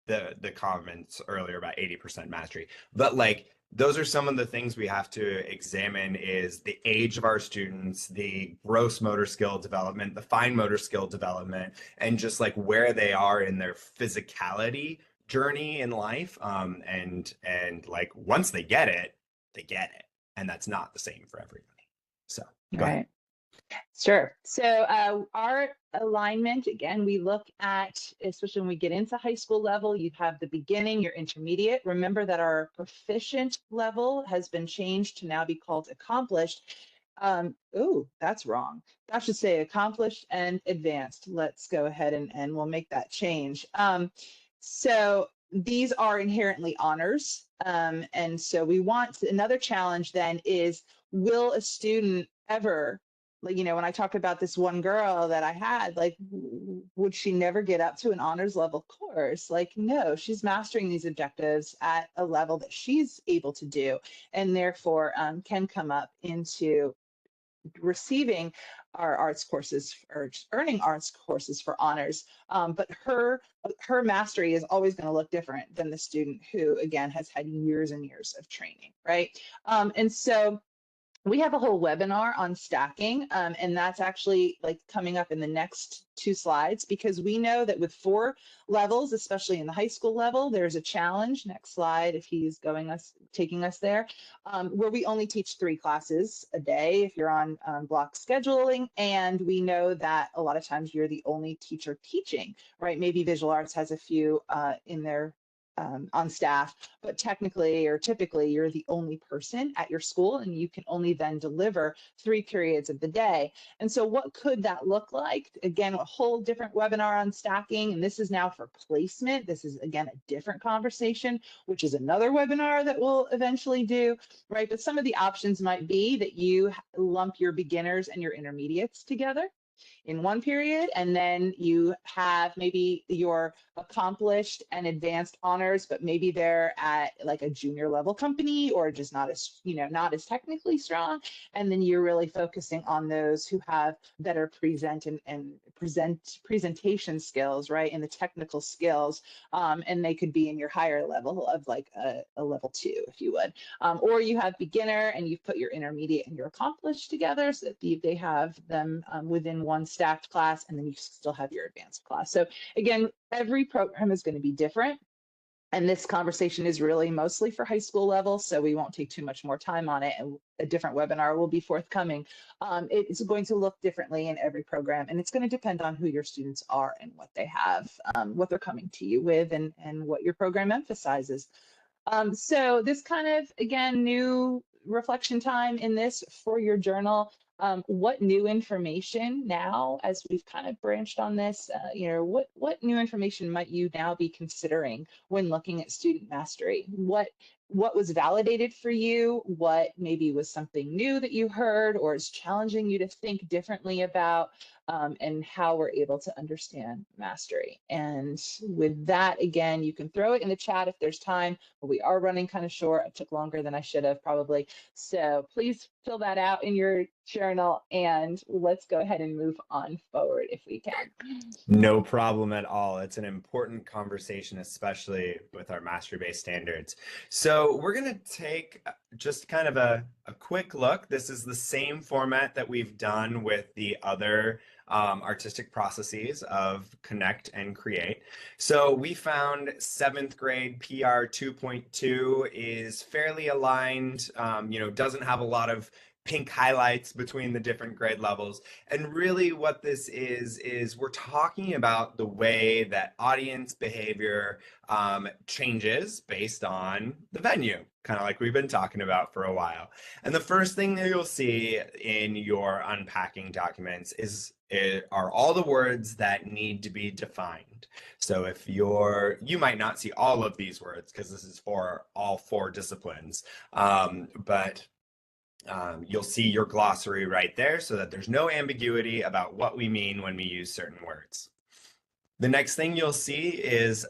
the comments earlier about 80% mastery, but like those are some of the things we have to examine: is the age of our students, the gross motor skill development, the fine motor skill development, and just like where they are in their physicality journey in life. And like once they get it, and that's not the same for everybody. So go ahead. right. Sure. So our alignment, again, we look at, especially when we get into high school level, you have the beginning, your intermediate. Remember that our proficient level has been changed to now be called accomplished. Oh, that's wrong. That should say accomplished and advanced. Let's go ahead and we'll make that change. So these are inherently honors. And so we want another challenge then is, will a student ever, like, when I talked about this one girl that I had, like, would she never get up to an honors level course? Like, no, she's mastering these objectives at a level that she's able to do, and therefore can come up into receiving our arts courses or earning arts courses for honors. But her mastery is always going to look different than the student who, again, has had years and years of training, right? And so We have a whole webinar on stacking, and that's actually like coming up in the next 2 slides, because we know that with 4 levels, especially in the high school level, there's a challenge. Next slide, if he's taking us there, where we only teach 3 classes a day if you're on block scheduling, and we know that a lot of times you're the only teacher teaching, right? Maybe visual arts has a few in their on staff, but technically or typically you're the only person at your school, and you can only then deliver 3 periods of the day. And so what could that look like? Again, a whole different webinar on stacking, and this is now for placement. This is, again, a different conversation, which is another webinar that we'll eventually do, right? But some of the options might be that you lump your beginners and your intermediates together in one period, and then you have maybe your accomplished and advanced honors, but maybe they're at like a junior level company, or just not as, not as technically strong, and then you're really focusing on those who have better presentation skills, right, and the technical skills, and they could be in your higher level of like a level 2, if you would, or you have beginner and you've put your intermediate and your accomplished together, so that they have them within one stacked class, and then you still have your advanced class. So again, every program is going to be different. And this conversation is really mostly for high school level, so we won't take too much more time on it. And a different webinar will be forthcoming. It's going to look differently in every program, and it's going to depend on who your students are and what they have, what they're coming to you with, and what your program emphasizes. So this kind of, again, new reflection time in this for your journal. What new information now, as we've kind of branched on this, what new information might you now be considering when looking at student mastery? What was validated for you? What maybe was something new that you heard or is challenging you to think differently about? And how we're able to understand mastery. And with that, again, you can throw it in the chat if there's time, but we are running kind of short. I took longer than I should have probably. So please fill that out in your journal, and let's go ahead and move on forward if we can. No problem at all. It's an important conversation, especially with our mastery-based standards. So we're going to take just kind of a quick look. This is the same format that we've done with the other artistic processes of connect and create. So we found 7th grade PR 2.2 is fairly aligned, doesn't have a lot of pink highlights between the different grade levels. And really what this is we're talking about the way that audience behavior changes based on the venue, kind of like we've been talking about for a while. And the first thing that you'll see in your unpacking documents are all the words that need to be defined. So if you might not see all of these words because this is for all 4 disciplines, but you'll see your glossary right there so that there's no ambiguity about what we mean when we use certain words. The next thing you'll see is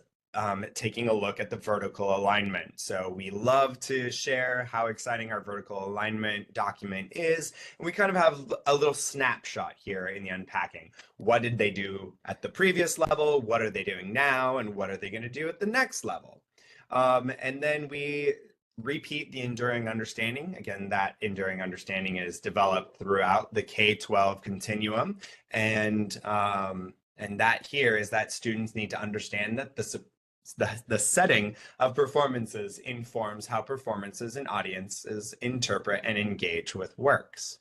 taking a look at the vertical alignment. So we love to share how exciting our vertical alignment document is. And we kind of have a little snapshot here in the unpacking. What did they do at the previous level? What are they doing now? And what are they going to do at the next level? And then we repeat the enduring understanding. Again, that enduring understanding is developed throughout the K-12 continuum. And that here is that students need to understand that the setting of performances informs how performances and audiences interpret and engage with works.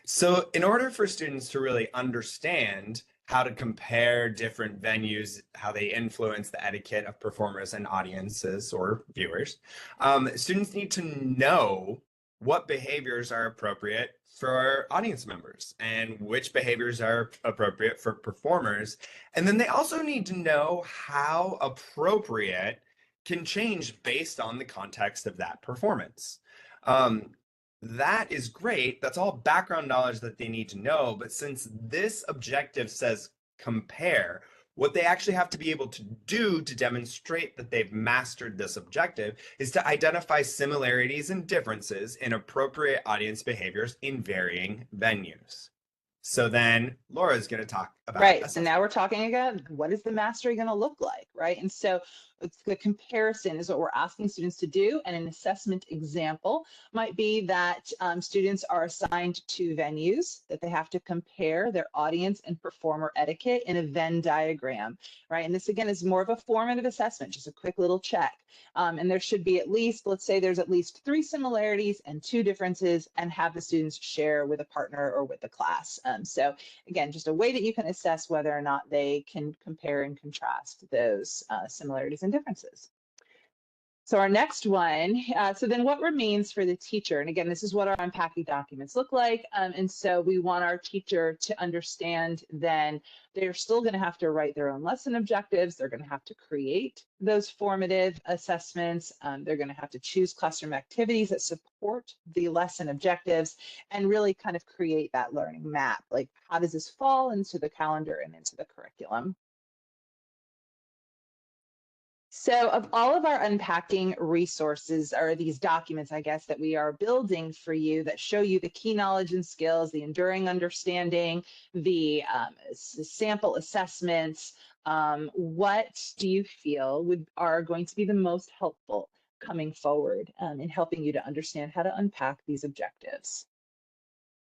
So in order for students to really understand how to compare different venues, how they influence the etiquette of performers and audiences or viewers, students need to know what behaviors are appropriate for audience members and which behaviors are appropriate for performers. And then they also need to know how appropriate can change based on the context of that performance. That is great. That's all background knowledge that they need to know. But since this objective says compare, what they actually have to be able to do to demonstrate that they've mastered this objective is to identify similarities and differences in appropriate audience behaviors in varying venues. So then Laura's going to talk about Right. So assessment. now we're talking again, what is the mastery going to look like, right? And so The comparison is what we're asking students to do. And an assessment example might be that students are assigned to venues, that they have to compare their audience and performer etiquette in a Venn diagram, right? And this again is more of a formative assessment, just a quick little check. And there should be at least, let's say there's at least 3 similarities and 2 differences, and have the students share with a partner or with the class. So again, just a way that you can assess whether or not they can compare and contrast those similarities and differences. So our next one, so then what remains for the teacher? And again, this is what our unpacking documents look like. And so we want our teacher to understand then they're still going to have to write their own lesson objectives. They're going to have to create those formative assessments. They're going to have to choose classroom activities that support the lesson objectives and really kind of create that learning map. Like, how does this fall into the calendar and into the curriculum? So of all of our unpacking resources, or these documents, I guess, that we are building for you that show you the key knowledge and skills, the enduring understanding, the sample assessments, what do you feel are going to be the most helpful coming forward in helping you to understand how to unpack these objectives?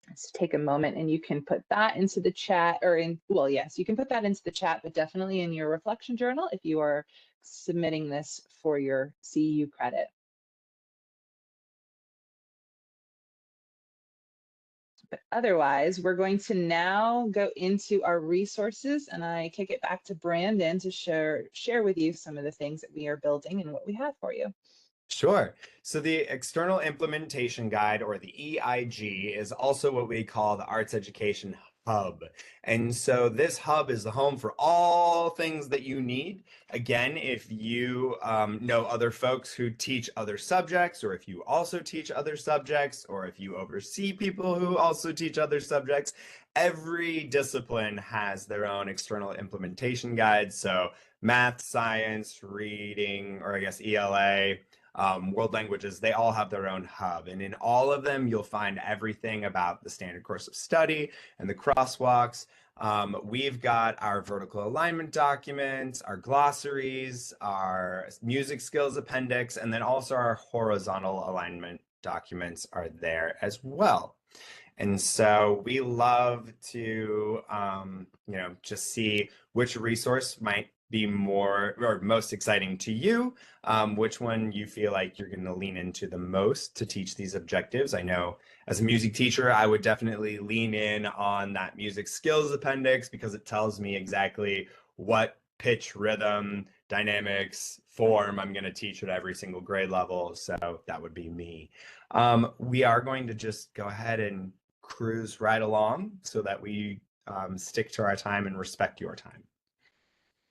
Let's take a moment, and you can put that into the chat, or well, yes, you can put that into the chat, but definitely in your reflection journal if you are submitting this for your CEU credit. But otherwise, we're going to now go into our resources, and I kick it back to Brandon to share with you some of the things that we are building and what we have for you. Sure. So the External Implementation Guide, or the EIG, is also what we call the Arts Education Hub. And so this hub is the home for all things that you need. Again, if you know other folks who teach other subjects, or if you also teach other subjects, or if you oversee people who also teach other subjects, every discipline has their own external implementation guide. So math, science, reading, or I guess ELA, world languages, they all have their own hub. And in all of them, you'll find everything about the standard course of study and the crosswalks. We've got our vertical alignment documents, our glossaries, our music skills appendix, and then also our horizontal alignment documents are there as well. And so we love to, just see which resource might be more or most exciting to you, which one you feel like you're going to lean into the most to teach these objectives. I know as a music teacher, I would definitely lean in on that music skills appendix because it tells me exactly what pitch, rhythm, dynamics, form I'm going to teach at every single grade level. So that would be me. We are going to just go ahead and cruise right along so that we stick to our time and respect your time.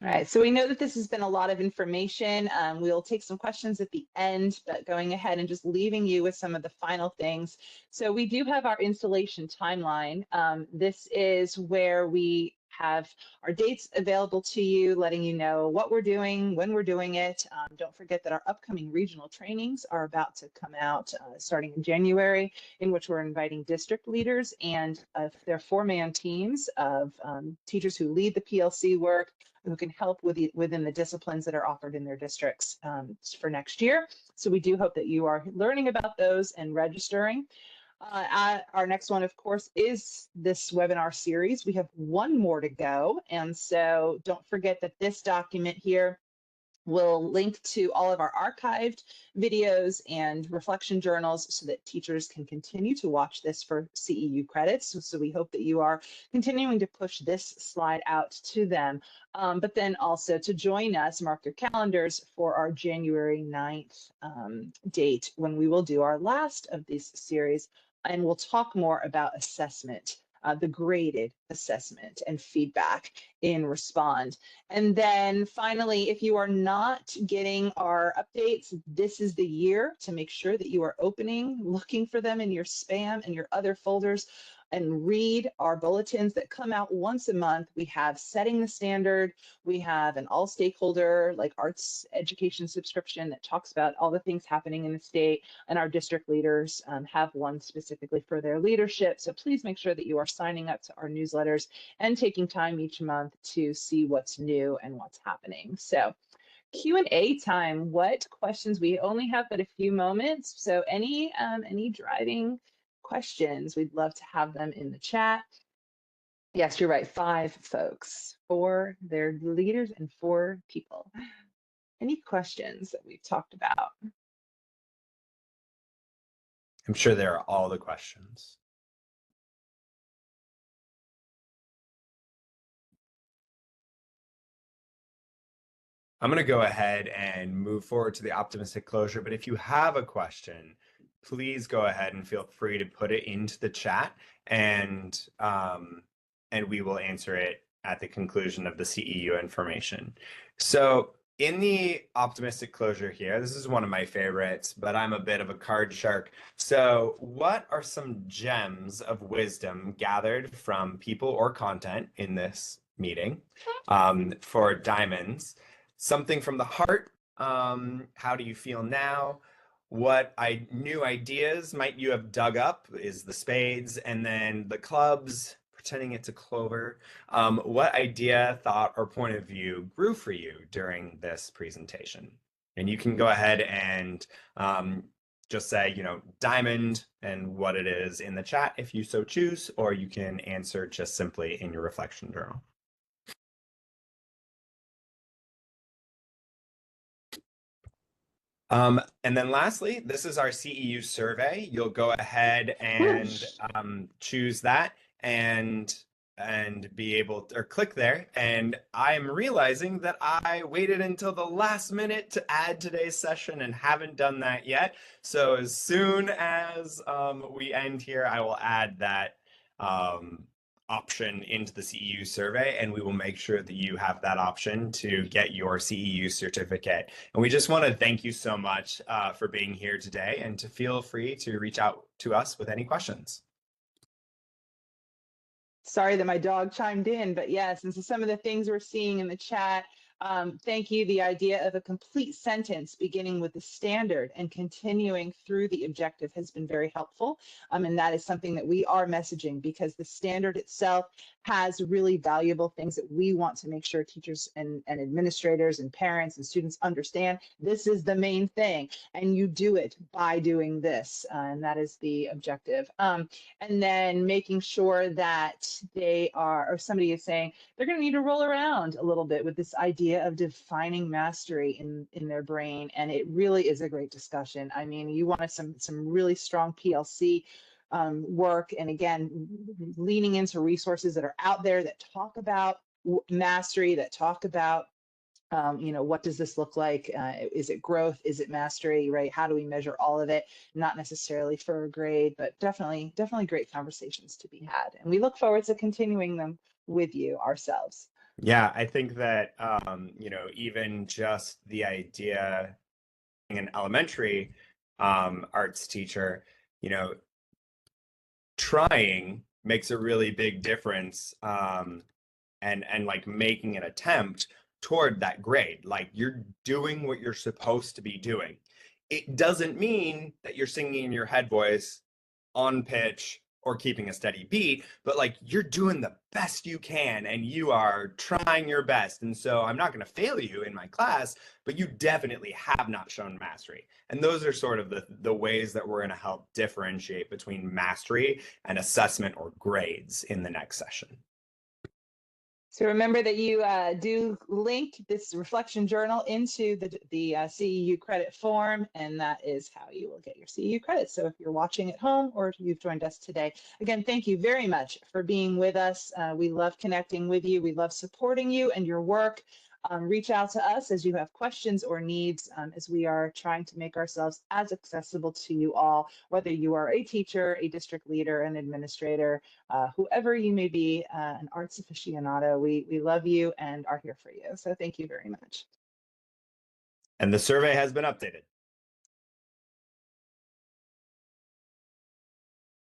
All right, so we know that this has been a lot of information. We'll take some questions at the end, but going ahead and just leaving you with some of the final things. So we do have our installation timeline. This is where we have our dates available to you, letting you know what we're doing, when we're doing it. Don't forget that our upcoming regional trainings are about to come out starting in January, in which we're inviting district leaders and their 4-man teams of teachers who lead the PLC work, who can help within the disciplines that are offered in their districts for next year. So we do hope that you are learning about those and registering. Our next one, of course, is this webinar series. We have one more to go. And so don't forget that this document here will link to all of our archived videos and reflection journals so that teachers can continue to watch this for CEU credits. So we hope that you are continuing to push this slide out to them. But then also to join us, mark your calendars for our January 9th date when we will do our last of this series, and we'll talk more about assessment. The graded assessment and feedback in Respond. And then finally, if you are not getting our updates, this is the year to make sure that you are looking for them in your spam and your other folders, and read our bulletins that come out once a month. We have Setting the Standard. We have an all stakeholder like arts education subscription that talks about all the things happening in the state, and our district leaders have one specifically for their leadership. So please make sure that you are signing up to our newsletters and taking time each month to see what's new and what's happening. So Q&A time. What questions? We only have but a few moments, so any driving questions, we'd love to have them in the chat. Yes, you're right. 5 folks, 4 they're leaders and 4 people. Any questions that we've talked about? I'm sure there are all the questions. I'm going to go ahead and move forward to the optimistic closure, but if you have a question, please go ahead and feel free to put it into the chat, and we will answer it at the conclusion of the CEU information. So in the optimistic closure here, this is one of my favorites, but I'm a bit of a card shark. So what are some gems of wisdom gathered from people or content in this meeting for diamonds? Something from the heart. How do you feel now? What new ideas might you have dug up is the spades, and then the clubs, pretending it's a clover. What idea, thought, or point of view grew for you during this presentation? And you can go ahead and just say, diamond and what it is in the chat if you so choose, or you can answer just simply in your reflection journal. And then lastly, this is our CEU survey. You'll go ahead and choose that and be able to, or click there. And I'm realizing that I waited until the last minute to add today's session and haven't done that yet. So as soon as we end here, I will add that option into the CEU survey, and we will make sure that you have that option to get your CEU certificate. And we just want to thank you so much for being here today, and to feel free to reach out to us with any questions. Sorry that my dog chimed in, but yes, and so some of the things we're seeing in the chat. Thank you. The idea of a complete sentence beginning with the standard and continuing through the objective has been very helpful. And that is something that we are messaging, because the standard itself has really valuable things that we want to make sure teachers and administrators and parents and students understand. This is the main thing, and you do it by doing this. And that is the objective. And then making sure that they are, or somebody is saying, they're going to need to roll around a little bit with this idea of defining mastery in their brain. And it really is a great discussion. I mean, you want some really strong PLC work, and again, leaning into resources that are out there that talk about mastery, that talk about what does this look like? Is it growth? Is it mastery, right? How do we measure all of it? Not necessarily for a grade, but definitely great conversations to be had. And we look forward to continuing them with you ourselves. Yeah, I think that, even just the idea, an elementary arts teacher, trying makes a really big difference, and like making an attempt toward that grade. Like, you're doing what you're supposed to be doing. It doesn't mean that you're singing in your head voice on pitch or keeping a steady beat, but like, you're doing the best you can and you are trying your best. And so I'm not going to fail you in my class, but you definitely have not shown mastery. And those are sort of the ways that we're going to help differentiate between mastery and assessment or grades in the next session. So remember that you do link this reflection journal into the CEU credit form, and that is how you will get your CEU credits. So if you're watching at home or if you've joined us today, again, thank you very much for being with us. We love connecting with you. We love supporting you and your work. Reach out to us as you have questions or needs, as we are trying to make ourselves as accessible to you all, whether you are a teacher, a district leader, an administrator, whoever you may be, an arts aficionado. We love you and are here for you. So thank you very much. And the survey has been updated.